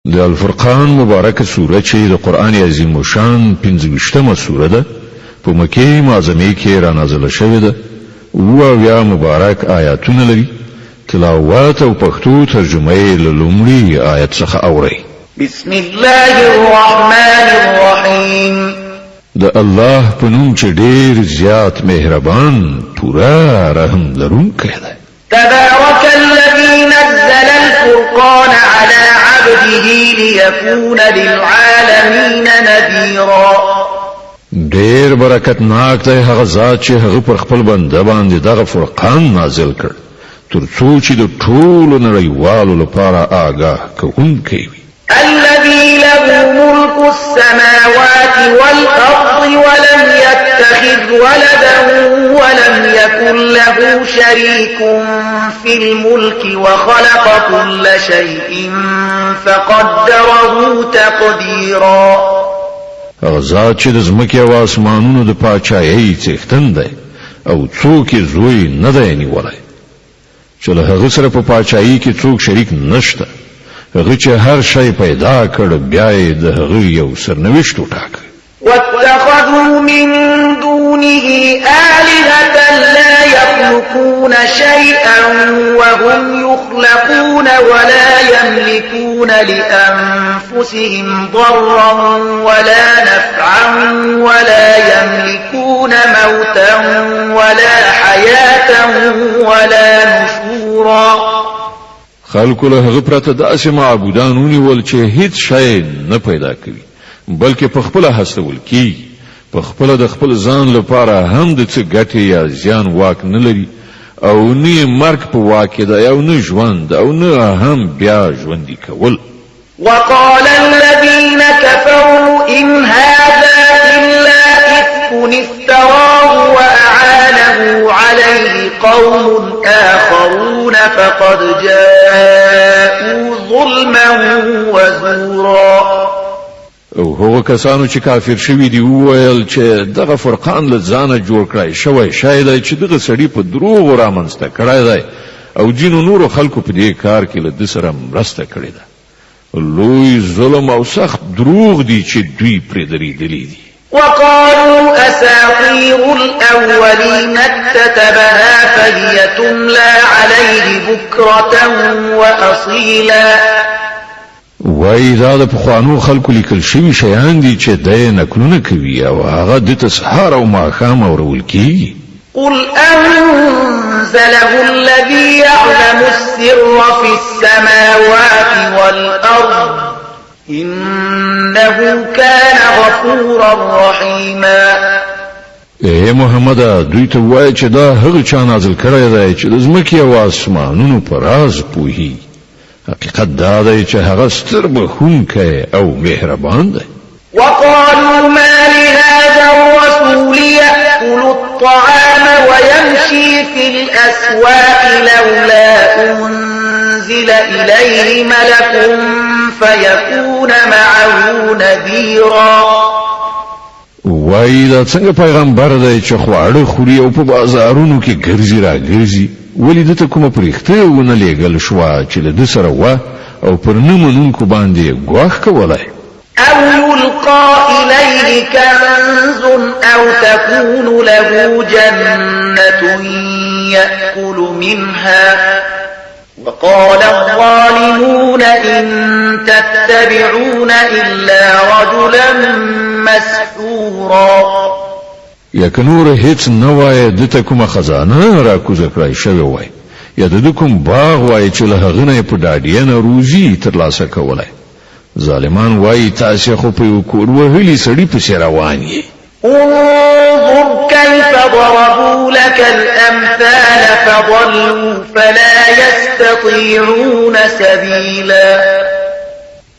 د الفرقان مبارکه سوره چې د قران عظیم شان 15مه سوره ده په مکه معظمه کې را نازله شوې ده او بیا مبارک آیاتونه لري تلاوت او پښتو ترجمه یې له لومړي آیت څخه اوري بسم الله الرحمن الرحیم د الله په نوم چې ډېر زیات مهربان پورا رحم لرونکی دی تبارك الذي نزل الفرقان على عبده ليكون للعالمين نذيرا ډېر برکت ناک دی هغه ذات چې هغه پر خپل بنده باندې دغه فرقان نازل کړ ترڅو چې د ټولو نړیوالو لپاره آگاه کوونکی وي الذي له ملك السماوات والأرض ولم يتخذ ولدا ولم يكن له شريك في الملك وخلق كل شيء فقدره تقديرا ذات چې د ځمکې او اسمانونو د پاچایۍ څښتن دی او څوک یې زوی نه دی نیولی چې له هغه سره په پاچایۍ کې څوک شریک نشته هغه چې هر شی پیدا کړ بیا یې د هغه یو سرنوشت وټاکه واتخذوا من دونه آلهة لا يخلقون شيئا وهم يخلقون ولا يملكون لأنفسهم ضرا ولا نفعا ولا يملكون موتا ولا حياة ولا نشورا خلکو له هغه پرته داسې معبودان ونیول چې هیڅ شی نه پیدا کوي بلکې په خپل هڅول کی په خپل د خپل ځان لپاره هم د څه ګټه یا زیان واک نه لري او نه مرګ په واک دی او نه ژوند او نه هم بیا ژوندۍ کول وقال الذين كفروا إن هذا إلا إفك افتراه وأعانه عليه قوم آخرون فقد جاءوا ظلما وزورا او هغه کسانو چې کافر شوي دي وویل چې دغه فرقان له ځانه جوړ کړی شوی شاید چې دغه سړی په دروغ رامنځته کړی دی او ځینو نورو خلکو په دې کار کې له ده سره مرسته کړې ده لوی ظلم او سخت دروغ دي چې دوی پرې درېدلي دي وقالوا أساطير الأولين اكتتبها فهي تملى عليه بكرة وأصيلا وای دا د پخوانو خلکو لیکل شوي شیان دي چې د نکلونه کوي او هغه د سهار او ماښام اورول کیږي قل أنزله الذي يعلم السر في السماوات والأرض إنه كان غفورا رحيما اے محمد دوی ته وای چې دا هغه چا نازل کړی دی چې د ځمکې او اسمانونو په راز پوهي حقیقت دا دی چې هغه ستر بخښونکی او مهربان دی وقالوا ما لهذا الرسول يأكل الطعام ويمشي في الأسواق لولا أنزل إليه ملك فيكون معه نذيرا وای دا څنګه پیغمبر دی چې خواړه خوري او په بازارونو کې ګرځي را ګرځي ولې دته کومه پرېخته ونه لېږل شوه چې له ده سره وه او پر نه منونکو باندې ګواښ کولی أو يلقى إليه كنز أو تكون له جنة يأكل منها وقال الظالمون إن تتبعون إلا رجلا مسحورا یا که نور هیڅ نه وای دته کومه خزانه را کوزه کړای شوی وای یا د کوم باغ وای چې له هغه نه په ډاډینه روزي ترلاسه کولای ظالمان وای تاسو خو په یو کور وهلي سړي پسې روان یې انظر كيف ضربوا لك الأمثال فضلوا فلا يستطيعون سبيلا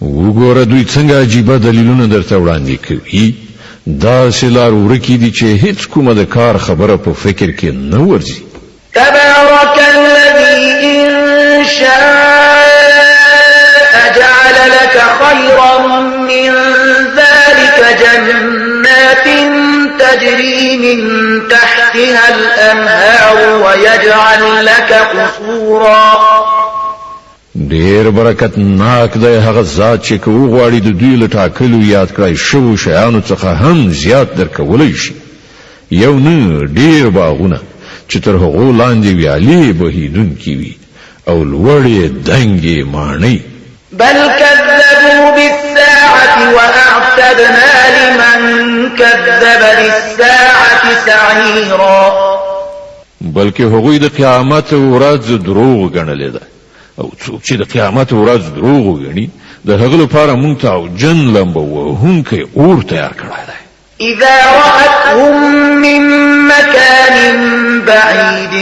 وګوره دوی څنګه عجیبه دلیلونه درته وړاندې کوي دا سلار ورکی دي چې هیڅ کومه د کار خبره په فکر کې نه ورځي تبارك الذي إن شاء جعل لك خيرا من ذلك جنات تجري من تحتها الأنهار ويجعل لك قصورا ډیر برکت ناک دی هغه ذات چې کو غواړي د دوی له ټاکلو یاد کړای شو شیانو څخه هم زیات درکولای شي یو نه ډیر باغونه چې تر هغو لاندې ویالې بهیدونکي وي او لوړې دنګې ماڼۍ بل كذبوا بالساعة وأعتدنا لمن كذب بالساعة سعيرا بلکې هغوی د قیامت ورځ دروغ ګڼلې ده او څوک چې د قیامت ورځ دروغ ګڼي د هغه لپاره مونږ ته او جن لمبه وهونکی اور تیار کړی دی إذا رأتهم من مكان بعيد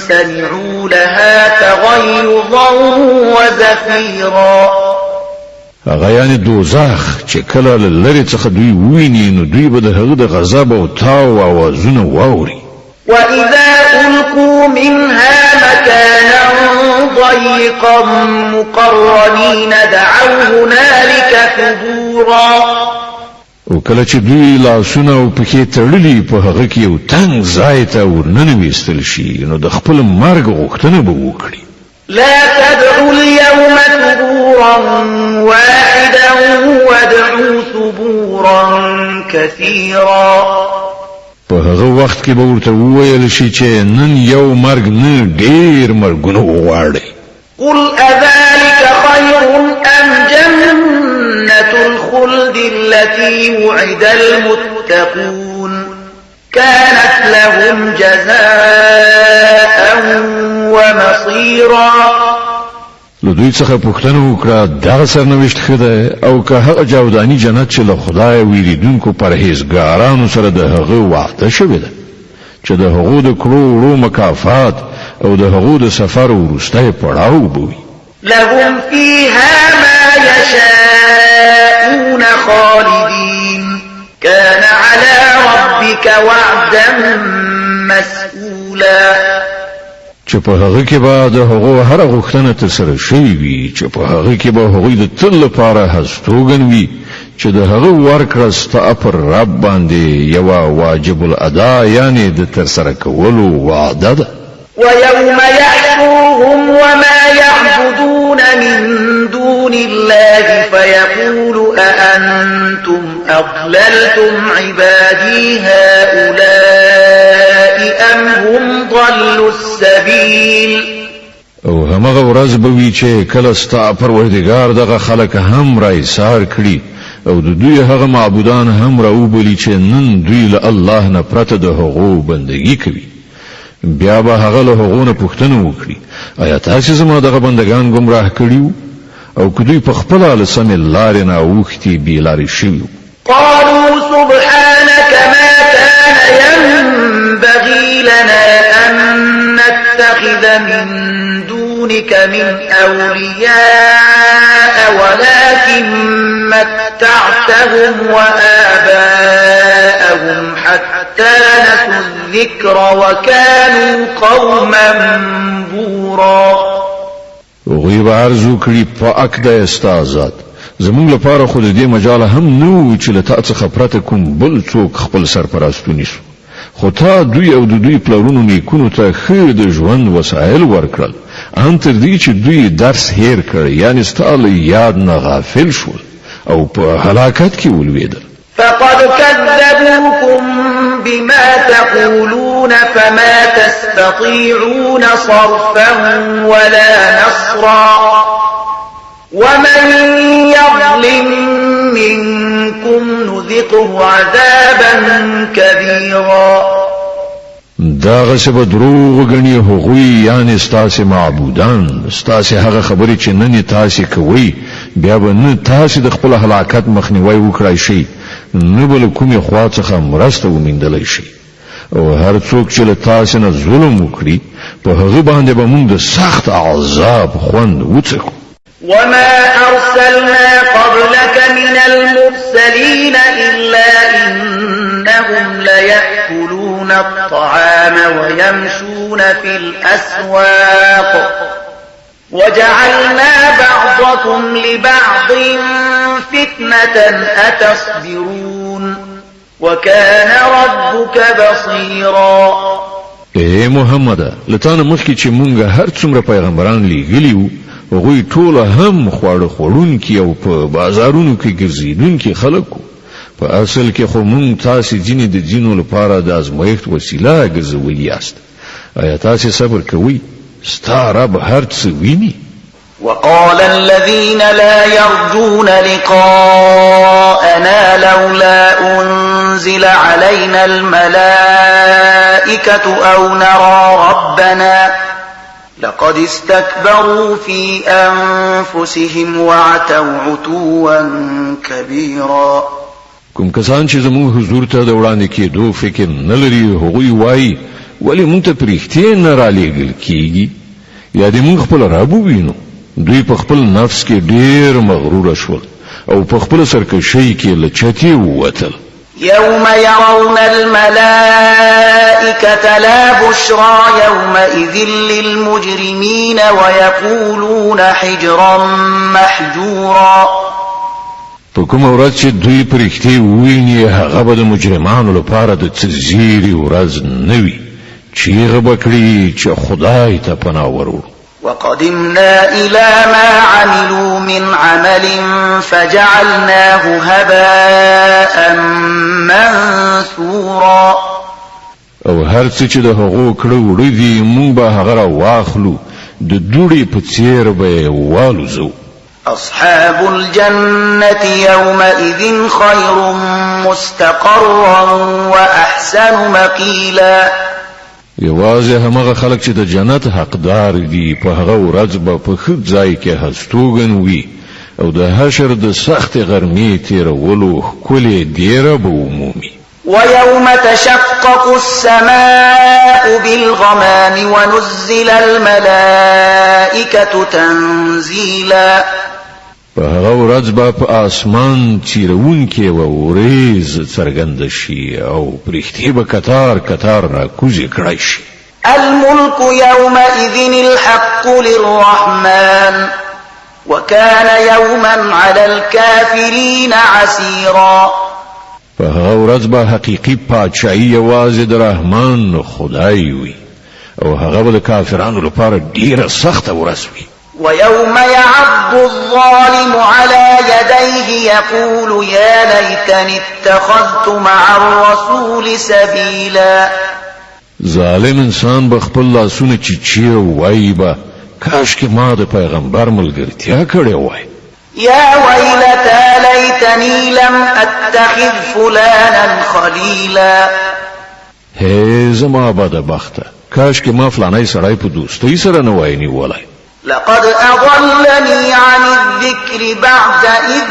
سمعوا لها تغيظا وزفيرا هغه یعنی دوزخ چې کله لری څخه دوی ویني نو دوی به د هغه د غضب او تاو اوازونه واوري وإذا ألقوا منها مكانا ضيقا مقرنين دعوا هنالك ثبورا او کله چې دوی لاسونه او پښې تړلي په هغه کې یو تنګ ځای ته ورننویستل شي نو د خپل مرګ غوښتنه به وکړي لا تدعوا اليوم ثبورا واحدا وادعوا ثبورا كثيرا په هغه وخت کې به ورته وویل شي چې نن یو مرګ نه ډیر مرګونه وغواړي قل أذلك خير أم جنة الخلد التي وعد المتقون كانت لهم جزاء ومصيرا لو دوی څخه پوښتنه وکړه دا سرنوشت ښه ده او که هغه جاودانی جنت چې له خدای ویریدونکو پرهیزګارانو سره د هغه وعده شوې ده چې د هغو د کړو وړو مکافات او د هغو د سفر وروستی پړاو بوي لهم فيها ما يشاءون خالدين كان على ربك وعدا مسئولا چې په هغه کې به د هغو هر غوښتنه ترسره شوې وي چې په هغه کې به هغوی د تل لپاره هستوګن وي چې د هغه ورکړه ستا پر رب باندې یو واجب الادا یعنی د ترسره کولو وعده ده ويوم يحشرهم وما يعبدون من دون الله فيقول أأنتم أضللتم عبادي هؤلاء أم هم ضلوا السبيل او همغه ورځ به وي چې کله ستا پروردګار دغه خلک هم را ایثار کړي او د دوی هغه معبودان هم را وبلی چې نن دوی له الله نه پرته د هغو بندگی کوي بیا به هغه له هغونه پوښتنه وکړي آیا تاسو زما دغه بندگان گمراه کړیو او که دوی په خپل له سم لارې نه اوختي بې لارې شوي قالوا سبحانك ما كان ينبغي لنا أن نتخذ من دونك من أولياء ولكن متعتهم وآباءهم حتى نسوا الذكر وكانوا قوما بورا غیب عرضو کړي پاک د استازات زمونږ لپاره خو د دې مجال هم نو چې له تاسو خبرته کوم بل څوک خپل سرپرستونی شو خو تا دوی او د دوی پلرونو نیکونو ته خیر د ژوند وسایل ورکړل ان تر دې چې دوی درس هیر کړ یعنی ستاسو یاد نه غافل شول او په هلاکت کې ولویدل فقد كذبوكم بما تقولون فما تستطيعون صرفا ولا نصرا ومن يظلم منكم نذقه عذابا كبيرا دا غصب دروغ غنی هغوی یعنی ستاسو معبودان ستاسو هغه خبرې چې نن تاسو کوي بیا به نه تاسو د خپل هلاکت مخنیوي وکړای شي نه بل کومه خوا څخه مرسته ومندلای شي او هر څوک چې له تاسو نه ظلم وکړي په هغه باندې به موږ د سخت عذاب خوند وڅکو وما أرسلنا قبلك من المرسلين إلا إنهم ليأكلون الطعام ويمشون في الأسواق وجعلنا بعضكم لبعض فتنة أتصبرون وكان ربك بصيرا اے محمد لتانه مخکې چې مونږه هر څومره پیغمبران لیږلیو هغوی ټول هم خواړه خوړونکي او په بازارونو کې ګرځېدونکي خلک په اصل کې خو مونږ تاسو ځینې د ځینو لپاره د ازمایښت وسیله ګرځولي یاست. آیا تاسو صبر کوئ؟ ستا رب هر څه ویني. وقال الذين لا يرجون لقاءنا لولا أنزل علينا الملائكة أو نرى ربنا لقد استكبروا في أنفسهم وعتوا عتوا كبيرا. کوم کسان چې زموږ حضور ته د وړاندې کېدو فکر نه لري هغوی وایي ولې مونږ ته پرېښتې نه رالیږل کېږي یا دې مونږ خپل رب ووینو. دوی په خپل نفس کې ډېر مغرور شول او په خپل سرکشۍ کې له چتې ووتل. يوم يرون الملائكة لا بشرى يومئذ للمجرمين ويقولون حجرا محجورا. په کومه ورځ چې دوی پرښتې وویني هغه به د مجرمانو لپاره د څه زیری ورځ نه وي. چیغه به کړي چې خدای ته پناه ورو. وقدمنا إلى ما عملوا من عمل فجعلناه هباء منثورا. او هر څه چې د هغو کړو وړي دي مونږ به هغه واخلو د دوړې په څیر به والوزو. أصحاب الجنة يومئذ خير مستقرا وأحسن مقيلا. یوازې همغه خلک چې د جنت حقدار دي په هغه ورځ به په ښه ځای کې هستوګن وي او د حشر د سخت غرمې تیرولو ښکلې دیره به ومومي. ويوم تشقق السماء بالغمام ونزل الملائكة تنزيلا. په هغه ورځ به په اسمان چیرونکې و ورېز څرګند شي او پرښتې به کتار کتار راکوزې کړای شي. الملك يومئذ الحق للرحمن وكان يوما على الكافرين عسيرا. په هغه ورځ به حقیقي پادشاهي یوازې د رحمان خدای وي او هغه به د کافرانو لپاره ډیره سخته ورځ وي. ويوم يعض الظالم على يديه يقول يا ليتني اتخذت مع الرسول سبيلا. ظالم انسان به خپل لاسونه چیچیر وایي به کاش کې ما د پیغمبر ملګرتیا کړې وای. يا ويلتى ليتني لم اتخذ فلانا خليلا. هي زما بدبخته کاش کې ما فلانای سړی په دوستۍ سره نه وای نیولای. لقد أضلني عن الذكر بعد إذ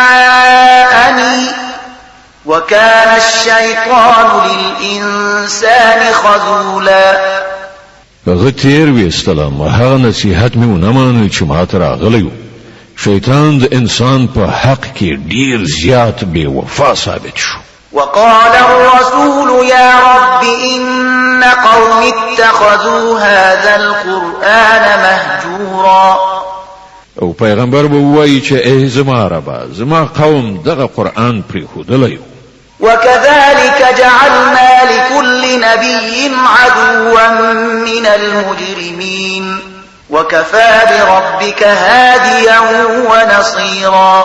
جاءني وكان الشيطان للإنسان خذولا. هغه تیر ویستلم هغه نصیحت مې ونه منل چې ما ته راغلی و. شیطان د انسان په حق کې ډیر زیات بې وفا ثابت شو. وقال الرسول يا رب إن قوم اتخذوا هذا القرآن مهجورا. او پیغمبر به وایي چې ای زما ربا زما قوم دغه قرآن پرېښودلی و. وكذلك جعلنا لكل نبي عدوا من المجرمين وكفى بربك هاديا ونصيرا.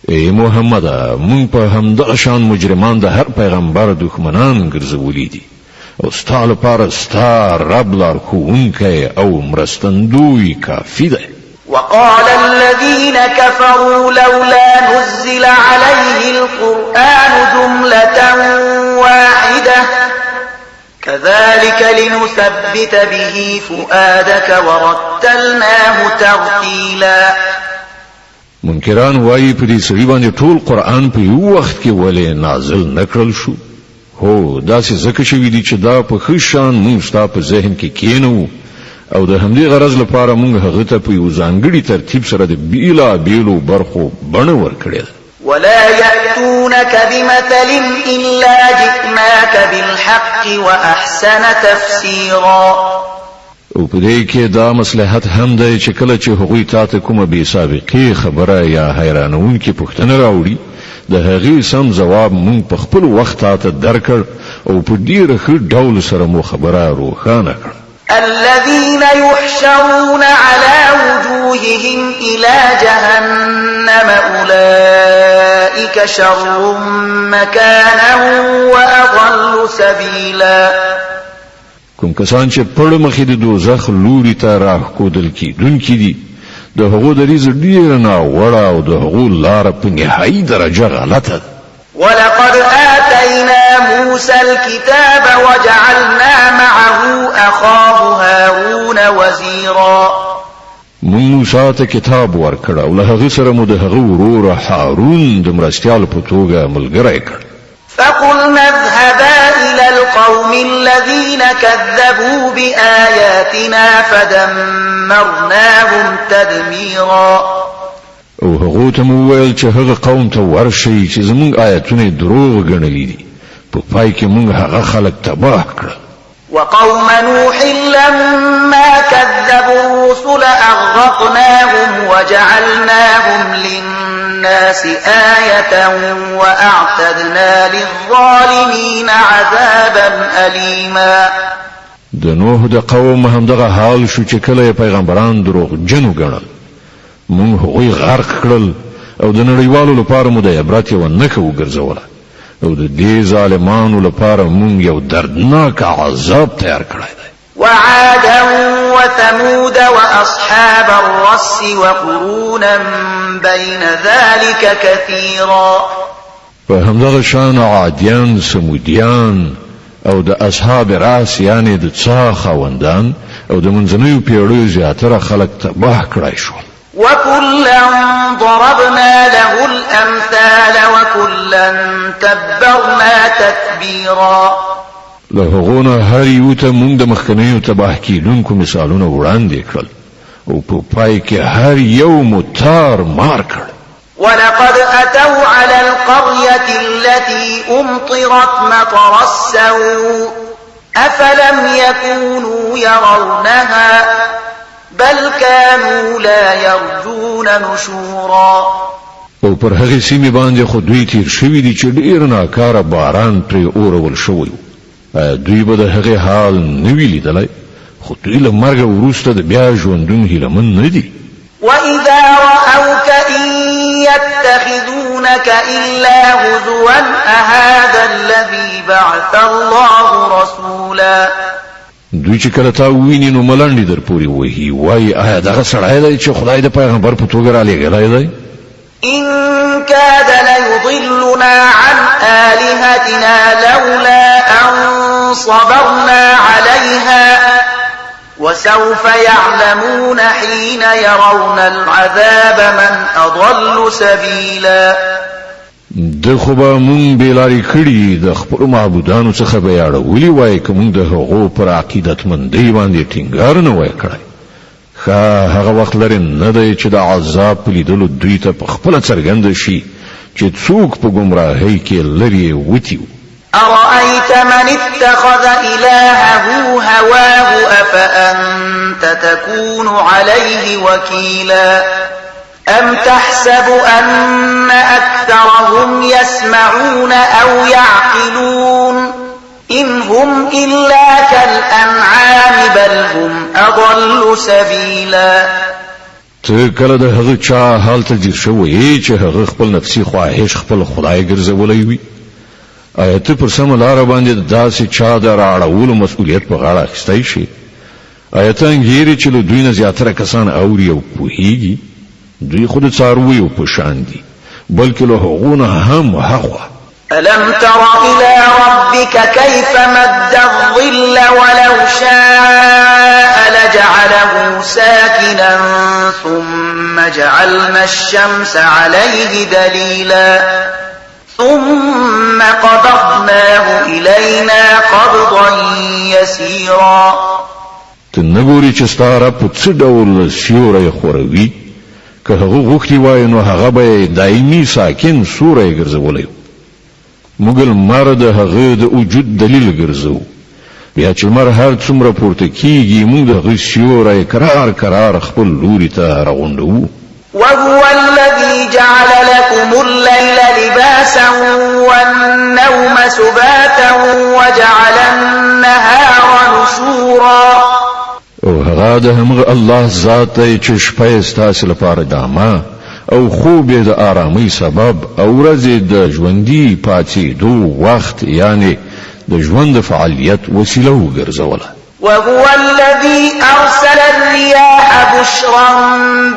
ای محمد مونږ په همدغه شان مجرمان د هر پیغمبر دښمنان ګرځولي دي او ستا لپاره ستا رب لارښوونکی او مرستندوی کافي دی. وقال الذين كفروا لولا نزل عليه القرآن جملة واحدة كذلك لنثبت به فؤادك ورتلناه ترتيلا. منکران وایي په دې سړي باندې ټول قرآن په یو وخت کې ولې نازل نکړل شو. هو داسې ځکه شوي دي چې دا په ښه شان موږ ستا په ذهن کې کېنوو او د همدې غرض لپاره موږ هغه ته په یو ځانګړي ترتیب سره د بیلابیلو برخو بڼه ورکړې ده. ولا يأتونك بمثل إلا جئناك بالحق وأحسن تفسيرا. او په دې کې دا مصلحت هم دی چې کله چې هغوی تاته کومه بې سابقې خبره یا حیرانونکې پوښتنه راوړي د هغې سم ځواب موږ په خپل وخت تاته درکړ او په ډېره ښه ډول سره مو خبره روښانه کړه. الذين يحشرون على وجوههم إلى جهنم أولئك شر مكانا وأضل سبيلا. کوم کسان چې پړ مخې د دوزخ لوري ته راښکودل کیدونکي دي د هغو دریځ ډیر ناوړه او د هغو لاره په نهایي درجه غلطه ده. ولقد آتينا موسى الكتاب وجعلنا معه أخاه هارون وزيرا. موږ موسی ته کتاب ورکړ او له هغه سره مو د هغه ورور هارون د مرستیال په توګه ملګری کړ. فقلنا اذهبا إلى القوم الذين كذبوا بآياتنا فدمرناهم تدميرا. او هغه ته مو ویل چې هغه قوم ته ورشي چې زمونږ آیاتونه دروغ ګڼلې دي په پای کې موږ هغه خلک تباه کړل. وقوم نوح لما كذبوا الرسل أغرقناهم وجعلناهم للناس آية وأعتدنا للظالمين عذابا أليما. د نوح د قوم هم دغه حال شو چې کله پیغمبران دروغ جنو ګڼل مونږ هغوی غرق کړل او د نړیوالو لپاره مو د عبرت یوه نښه وګرځوله او د دې ظالمانو لپاره مونږ یو دردناک عذاب تیار کړی دی. وعادا وثمود وأصحاب الرس وقرونا بين ذلك كثيرا. په همدغه شان عادیان سمودیان او د اصحاب راس یعنی د څا خاوندان او د منځنیو پیړیو زیاتره خلک تباه کړای شول. وكلا ضربنا له الأمثال وكلا تبرنا تتبيرا. له هغونه هر یو ته موږ د مخکنیو تباه کیدونکو مثالونه وړاندې کړل او په پای کې هر یو متار مار کړ. ولقد أتوا على القرية التي أمطرت مطر السوء أفلم يكونوا يرونها بل كانوا لا يرجون نشورا. او پر هغه سیمه باندې خو دوی تیر شوی دي چې ډیر ناکاره باران پرې اورول شوی. دوی به د هغه حال نه وی لیدلای خو دوی له مرګ وروسته د بیا ژوندون هیلمن نه دي. وإذا رأوك إن يتخذونك إلا هزوا أهذا الذي بعث الله رسولا. دوی چې کله تا ویني نو ملنډې در پورې وهي وایي آیا دغه سړی دی چې خدای د پیغمبر په توګه را لېږلی دی؟ إن كاد ليضلنا عن آلهتنا لولا أن صبرنا عليها وسوف يعلمون حين يرون العذاب من أضل سبيلا. د خو به مونږ بېلارې کړي د خپلو معبودانو څخه به یې اړولي وای که مونږ د هغو پر عقیدتمندۍ باندې ټینګار نه وای کړی. ښه هغه وخت لرې نه دی چې د عذاب په لیدلو دوی ته په خپله څرګنده شي چې څوک په ګمراهۍ کې لرې وتي وو. أرأيت من اتخذ إلهه هواه أفأنت تكون عليه وكيلا أم تحسب أن أكثرهم يسمعون أو يعقلون إن هم إلا كالأنعام بل هم أضل سبيلا. ته کله د هغه چا حال ته ځیر شوی چې هغه خپل نفسي خواهش خپل خدای ګرځولی وي؟ آیا ته پر سمه لاره باندې داسې چا د راړولو مسؤلیت په غاړه اخیستی شي؟ آیا ته انګیرې چې له دوی نه زیاتره کسان اوري او پوهیږي؟ دوی خو د څارویو په شان دي بلکې له هغو نه هم هاخوا. ألم تر إلى ربك كيف مد الظل ولو شاء لجعله ساكنا ثم جعلنا الشمس عليه دليلا ثم قبضناه إلينا قبضا يسيرا. تنګوري چې ستاره په څه ډول سیوری خوروي که هغه غوښتي وای نو هغه به دایمي ساکن سوری ګرځولی. موږ لمر د هغه د وجود دلیل ګرځو بیا چې لمر هر څومره پورته کیږي موږ د هغه سیوری کرار خپل لوري ته راغونډو. وهو الذي جعل لكم الليل لباسا والنوم سباتا وجعل النهار نشورا دا د همغه الله ذات دی چې شپه ستاسو لپاره دامه او خوب د آرامۍ سبب او ورځې د ژوندۍ پاتېدو وخت یعنی د ژوند فعالیت وسیله وګرځوله. وهو الذي أرسل الرياح بشرا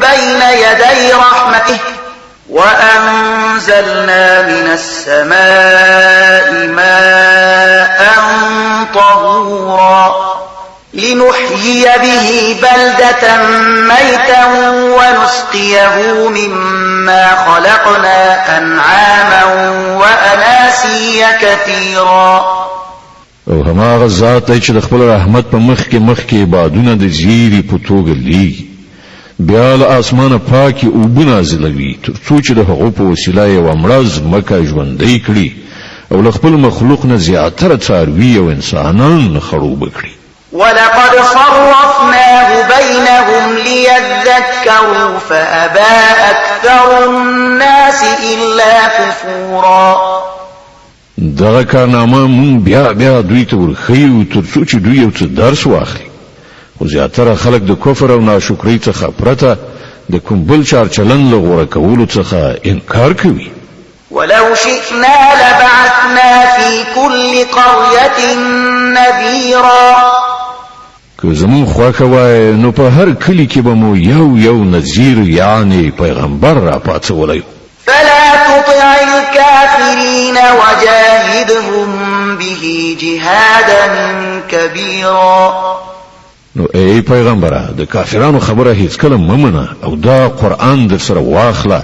بين يدي رحمته وأنزلنا من السماء ماء طهورا لنحيي به بلدة ميتا ونسقيه مما خلقنا أنعاما وأناسيا كثيرا. او هماغه ذات دی چې د خپل رحمت په مخ کې بادونه د زیری په توګه لیږي بیا له اسمانه پاکي اوبه نازلوي تر څو چې د هغو په وسیله یې ومړز مکه ژوندۍ کړي او له خپل مخلوق نه زیاتره څاروي او انسانان خړوبه کړي. ولقد صرفناه بينهم ليذكروا فأبى أكثر الناس إلا كفورا. دغه کارنامه مون بیا دوی ته ورخیو تر څو چې دوی یو څه درس واخلي خو زیاتره خلک د کفر او ناشکرۍ څخه پرته د کوم بل چارچلن له غوره کولو څخه انکار کوي. ولو شئنا لبعثنا في كل قرية نذيرا. که زمون خوښه وای نو په هر کلی کې به مو یو نذیر یعنی پیغمبر را پاتولی. فلا تطع الكافرين وجاهدهم به جهادا كبيرا. نو ای پیغمبره د کافرانو خبره هیڅ کله ممنه او دا قرآن در سره واخله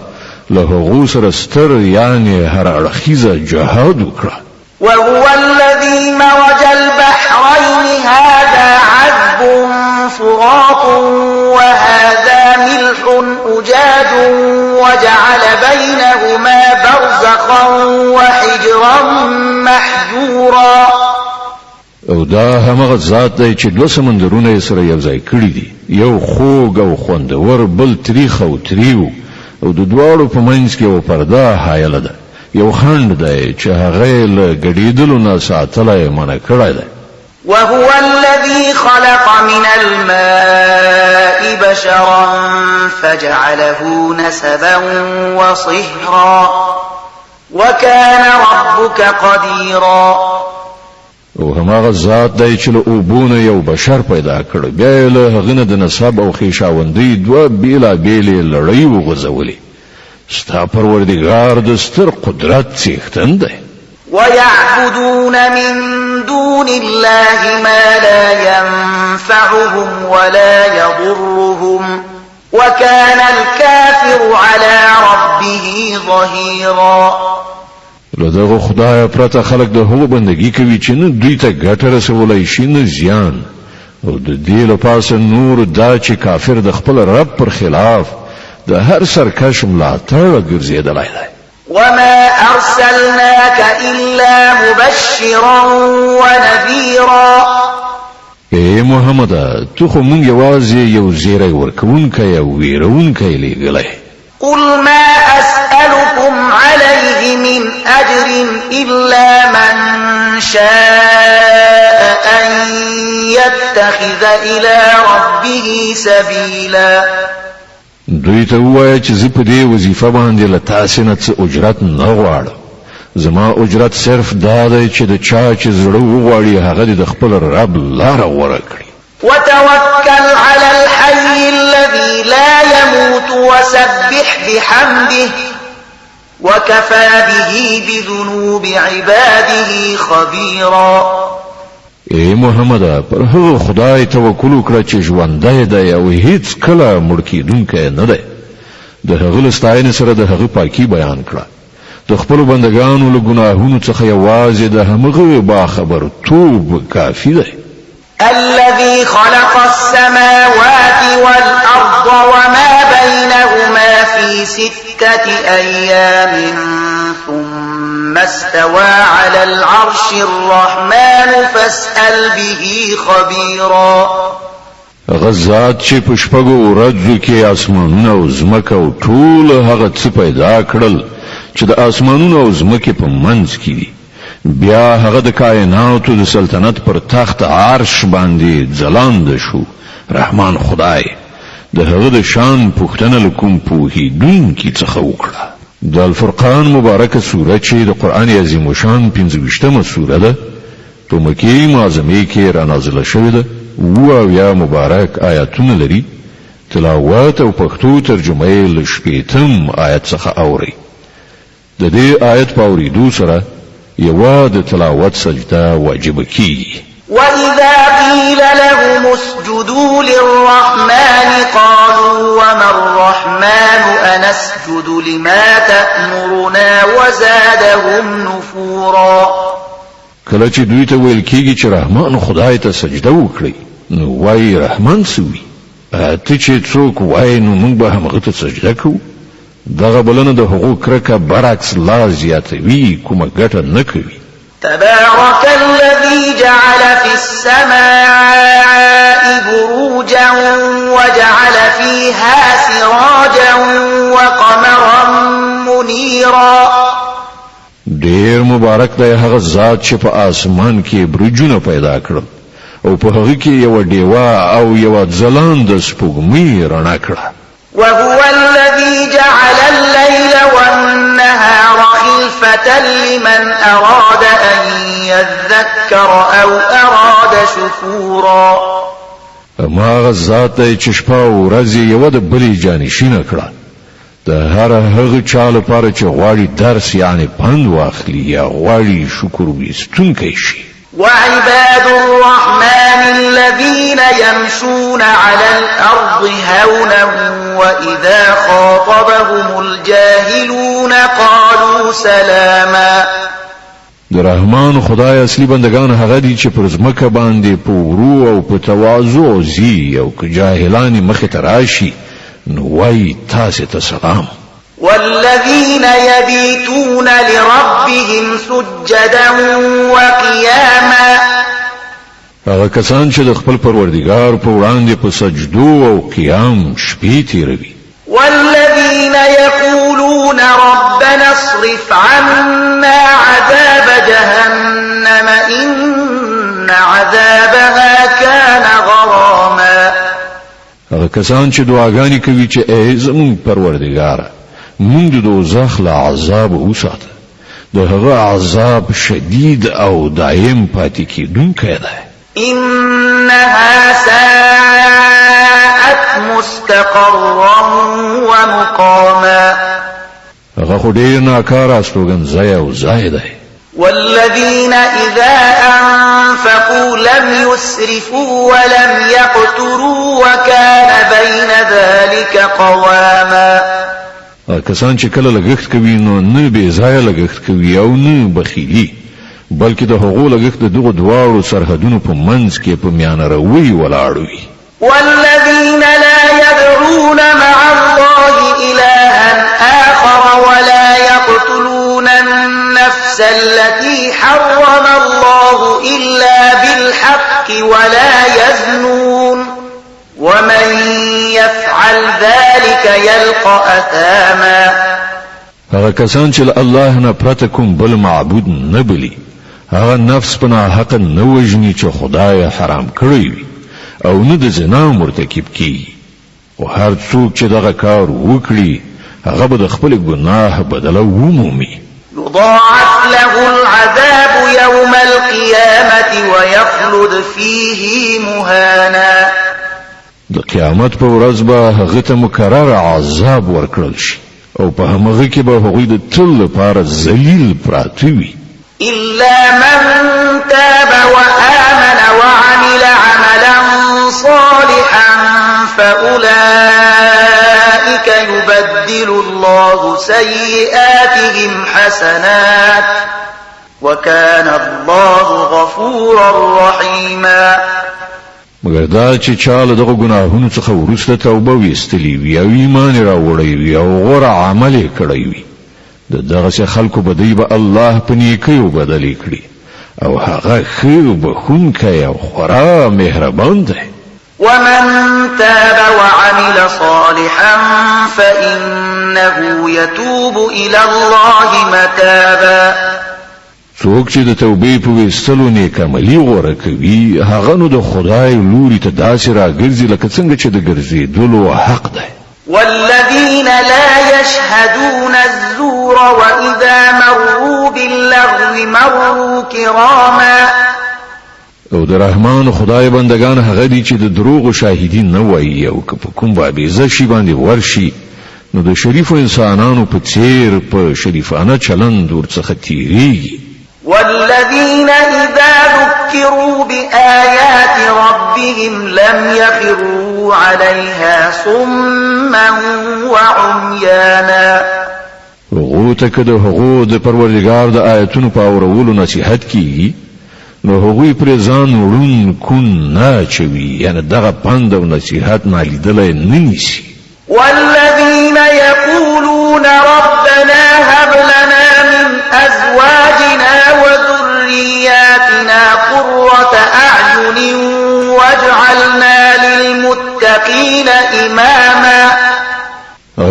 له هغو سره ستر یعنی هر اړخیزه جهاد وکړه. وهو الذي مرج البحرين هذا عذب فرات وهذا ملح أجاج وجعل بينهما برزخا وحجرا محجورا. او دا همغه ذات دی چې دوه سمندرونه سره یو ځای کړی دي یو خوږ او خوندور بل تریخ او تریو او د دواړو په منځ کې یو پرده حایله ده یو خند دی چې هغه له ګډېدلو نه ساتلی منع کړی دی. وهو الذي خلق من الماء بشرا فجعله نسبا وصهرا وكان ربك قديرا. او هماغه ذات دی چې له اوبونه یو بشر پیدا کړ بیا له هغه نه د نسب او خویشاوندۍ دوه بیلابیلې لړۍ وغځولې. ستا پروردګار د ستر قدرت څښتن دی. ويعبدون من دون الله ما لا ينفعهم ولا يضرهم وكان الكافر على ربه ظهيرا. لدغه خدای پرته خلق د هغو بندگی کوي چې نه دوی ته ګټه رسولای شي نه زیان او د دې لپاره نور دا چې کافر د خپل رب پر خلاف د هر سرکش ملاتړ ګرځیدلی دی. وما أرسلناك إلا مبشرا ونذيرا. اے محمد تو خو مونږ یوازې یو زیری ورکوونکی او ویرونکی لېږلی. قل ما أسألكم عليه من أجر إلا من شاء أن يتخذ إلى ربه سبيلا. دوی ته ووایه چې زه په دې وظیفه باندې له تاسې نه څه اجرت نه غواړم. زما اجرت صرف دا دی چې د چا چې زړه وغواړي هغه د خپل رب لاره غوره کړي. وتوكل على الحي الذي لا يموت وسبح بحمده وكفى به بذنوب عباده خبيرا. اے محمد پر هغه خدای توکل وکړه چې ژوندی دی او هیڅ کله مړ کیدونکی نه دی. د هغه له ستاینې سره د هغه پاکي بیان کړه. د خپلو بندګانو له ګناهونو څخه یوازې د همغه باخبرتوب کافي دی. الذي خلق السماوات والأرض وما بينهما في 6 أيام ثم استوى على العرش الرحمن فاسأل به خبيرا. غزاد چې په شپږو ورځو کې اسمانونه او ځمکه او ټول هغه څه پیدا کړل چې د اسمانونو او ځمکې په منځ کې دي. بیا هغه د کائناتو د سلطنت پر تخت عرش باندې ځلاند شو رحمان خدای د هغه د شان پوښتنه لکوم پوهیدونکي څخه وکړه. د الفرقان مبارکه سوره چې د قرآن عظیم شان 25مه سوره ده په مکې معظمه کې را نازله شوې ده. یا مبارک آیاتونه لري. تلاوت او پښتو ترجمه یې له 8م آیت څخه اوري. د دې آیت په اوریدو سره یوه د تلاوت سجده واجب کیږي. وَإِذَا قِيلَ لَهُمُ اسْجُدُوا لِلرَّحْمَنِ قَالُوا وَمَا الرَّحْمَنُ أَنَسْجُدُ لِمَا تَأْمُرُنَا وَزَادَهُمْ نُفُورًا. کله چې دوی ته ویل کیږي چې رحمان خدای ته سجده وکړي نو وایي رحمان سوي. ته چې څوک وایي نو موږ به هغه ته سجده کوو. دغه بلنه د حقوق کرکه برعکس لا زیاتوي، کومه ګټه نه کوي. تبارك الذي جعل في السماء بروجا وجعل فيها سراجا وقمرا منيرا. ډیر مبارک دی هغه ذات چې په اسمان کې برجونه پیدا کړل او په هغه کې یو ډیوه او یو ځلانده سپوږمۍ رڼا کړه. وهو الذي جعل الليل والنهار خلفة لمن أراد أن يذكر أو أراد شكورا. ما غزات دی چې شپه او ورځ یو د بلې جانشینه کړه د هر هغه چا لپاره چې غواړي درس یعنی پند واخلي یا غواړي شکر ویستونکی شي. وعباد الرحمن الذين يمشون على الأرض هونا وإذا خاطبهم الجاهلون قالوا سلاما. د رحمان خدای اصلي بندگان هغه دي چې پر ځمکه باندې په ورو او په تواضع زی او که جاهلان مخ ته راشي نو وایي تاسو ته سلام. والذين يبيتون لربهم سجدا وقياما. هغه کسان چې د خپل پروردګار په وړاندې په سجدو او قیام شپې تیروي. والذين يقولون ربنا اصرف عنا عذاب جهنم إن عذابها كان غراما. هغه کسان چې دعاګانې کوي چې ای زموږ پروردګار موږ د دوزخ له عذاب وساته. د هغه عذاب شدید او دائم پاتې کیدونکی دی. إنها ساءت مستقرا ومقاما. هغه خو ډیر ناکاره استوګنځای او ځای دی. والذين إذا أنفقوا لم يسرفوا ولم يقتروا وكان بين ذلك قواما. کسان چې کله لګښت کوي نو نه بې ځایه لګښت کوي او نه بخیلي بلکې د هغو لګښت د دغو دواړو سرحدونو په منځ کې په میانه روي ولاړ وي. والذين لا يدعون مع الله إلها آخر ولا يقتلون النفس التي حرم الله إلا بالحق ولا يزنون ومن يفعل ذلك يلقى أثاما. هغه کسان چې الله نه پرته کوم بل معبود نه بلی هغه نفس په ناحقه نه وژني چې خدای حرام کړی وي او نه د زنا مرتکب کیږي او هر څوک چې دغه کار وکړي هغه به د خپل ګناه بدله ومومي. يضاعف له العذاب يوم القيامة ويخلد فيه مهانا. د قیامت په ورځ به هغه ته مکرر عذاب ورکړل شي او په هغه کې به هغوی د تل لپاره ذلیل پراته وي. إلا من تاب وآمن وعمل عملا صالحا فأولئك يبدل الله سيئاتهم حسنات وكان الله غفورا رحيما. مگر دا چې چاله دغه ګناهونو څخه ورسته توبه ویستلی وي او ایمان راوړی وي او غوره عمل کړی وي دغه خلکو بدی به الله په نیکیو بدلی کړي او هغه خیر بخونکی او خورا مهربان دی. ومن تاب وعمل صالحا فإنه يتوب إلى الله متابا. څوک چې د توبې په وستلو نیک عملي غوره کوي هغه نو د خدای لوري ته داسې راګرځي لکه څنګه چې د ګرځېدلو حق دی. والذين لا يشهدون الزور وإذا مروا باللغو مروا كراما. او د رحمان خدای بندگان هغه دي چې د دروغ شاهدین نه وایي او که په کوم بابیزه شي باندې ورشي نو د شریفو انسانانو په څیر په شریفانه چلند ورڅخه تیریږي. والذين إذا ذكروا بآيات ربهم لم يخروا عليها صما وعميانا. هغو ته که د هغو د پروردګار د آیتونو په اورولو نصیحت کیږي نو هغوی پر ځان وړون کون نه چوي، یعنی دغه پند او نصیحت نالیدلی نه نیسي. والذين يقولون ربنا هب لنا من أزواجنا وذرياتنا قرة أعين واجعلنا للمتقين إماما.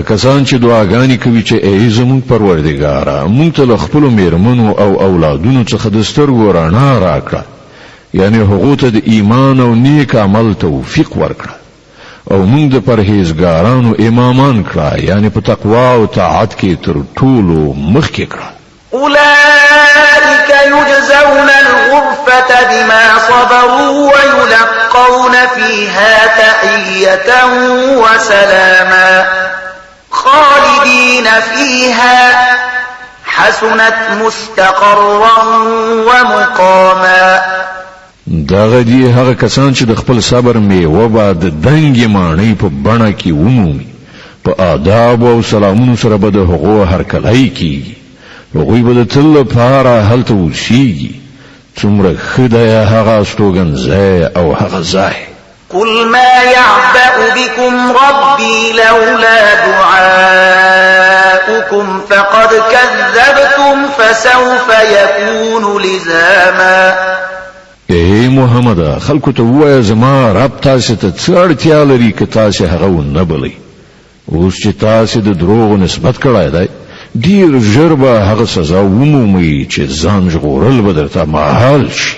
کسان چې دعاګانې کوي چې ای زموږ پروردګاره موږ ته له خپلو میرمنو او اولادونو څخه د سترګو رڼا راکړه، یعنی هغو ته د ایمان او نیک عمل توفیق ورکړه او موږ د پرهیزګارانو امامان کړه، یعنی په تقوا او طاعت کې تر ټولو مخکې کړه. أولئك يجزون الغرفة بما صبروا ويلقون فيها تحية وسلاما خالدين فيها حسنت مستقرا ومقاما. دغه دی هغه کسان چې د خپل صبر میوه به د دنګې ماڼۍ په بڼه کې ومومي، په آداب او سلامونو سره به د هغو هرکلی کیږي، هغوی به د تل لپاره هلته اوسیږي. څومره ښه دی هغه استوګنځی او هغه ځای. قل ما يعبأ بكم ربي لولا دعاؤكم فقد كذبتم فسوف يكون لزاما. ای محمد خلکو ته ووایه زما رب تاسو ته څه اړتیا لري که تاسو هغه ونه بلئ. اوس چې تاسو د دروغو نسبت کړی دی ډیر ژر به هغه سزا ومومئ چې ځان ژغورل به درته محال شي.